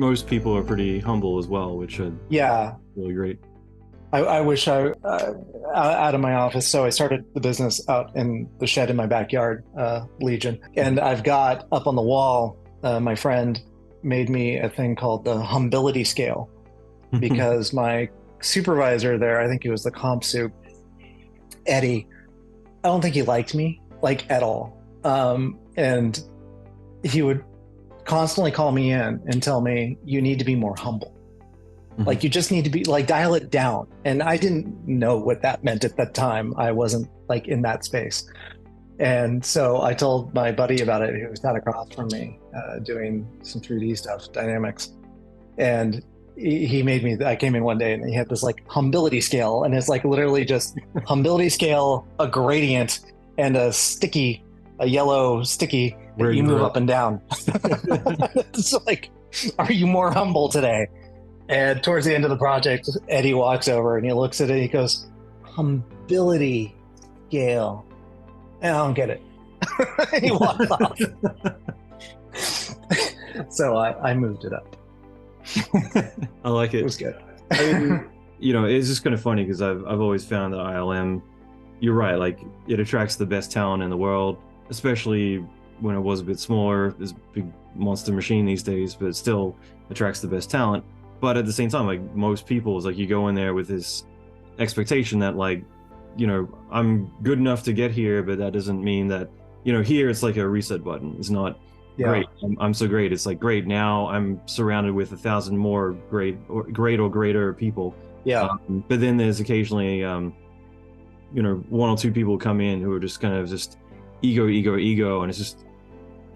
most people are pretty humble as well, which are Yeah. really great. I wish out of my office. So I started the business out in the shed in my backyard, Legion. And I've got up on the wall, my friend made me a thing called the humility scale, because my supervisor there, I think he was the comp soup, Eddie, I don't think he liked me, like, at all. And he would constantly call me in and tell me, you need to be more humble. Like, you just need to be, like, dial it down. And I didn't know what that meant at that time. I wasn't, like, in that space. And so I told my buddy about it, who sat across from me, doing some 3D stuff, dynamics. And he made me, I came in one day and he had this, like, humility scale. And it's, like, literally just humility scale, a gradient, and a yellow sticky that you move up and down. It's like, are you more humble today? And towards the end of the project, Eddie walks over and he looks at it and he goes, humility scale. And I don't get it. And he walks off. So I moved it up. I like it. It was good. It's just kind of funny because I've always found that ILM, you're right, like, it attracts the best talent in the world, especially when it was a bit smaller. There's a big monster machine these days, but it still attracts the best talent. But at the same time, like, most people, it's like you go in there with this expectation that, like, I'm good enough to get here, but that doesn't mean that, here it's like a reset button. It's not great. I'm so great. It's like, great, now I'm surrounded with 1,000 more great or greater people. Yeah. But then there's occasionally, one or two people come in who are just kind of just ego, and it's just,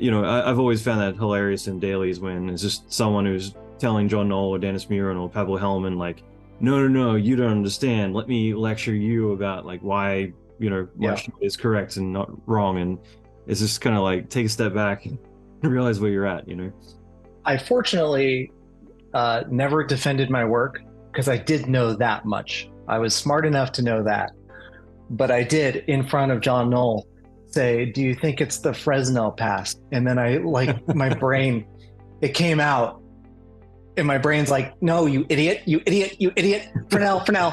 I've always found that hilarious in dailies when it's just someone who's telling John Knoll or Dennis Muren or Pablo Hellman, like, no, you don't understand. Let me lecture you about, like, why, my shit is correct and not wrong. And it's just kind of like, take a step back and realize where you're at, I fortunately never defended my work because I did know that much. I was smart enough to know that. But I did, in front of John Knoll, say, do you think it's the Fresnel pass? And then I, like, my brain, it came out. And my brain's like, no, you idiot. Fresnel.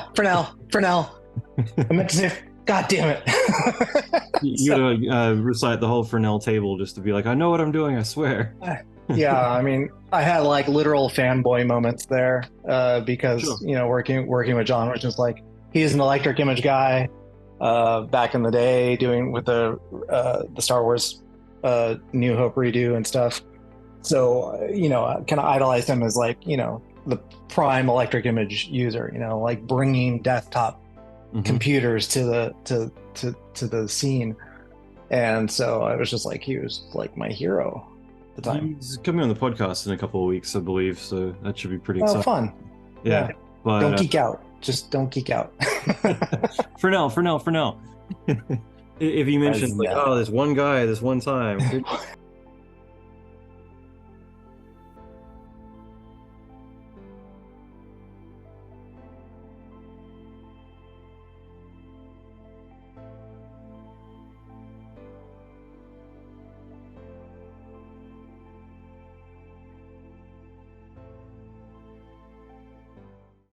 I meant to say, God damn it. You gotta recite the whole Fresnel table just to be like, I know what I'm doing, I swear. Yeah, I mean, I had, like, literal fanboy moments there because, sure. Working with John, which is like, he's an electric image guy back in the day, doing with the Star Wars New Hope redo and stuff. So, I kind of idolized him as, like, the prime electric image user, like bringing desktop computers to the scene. And so I was just like, he was like my hero at the time. He's coming on the podcast in a couple of weeks, I believe. So that should be pretty exciting. Oh, fun. Yeah. But, don't geek out. Just don't geek out. For now. If you mentioned, like, oh, there's one guy, this one time.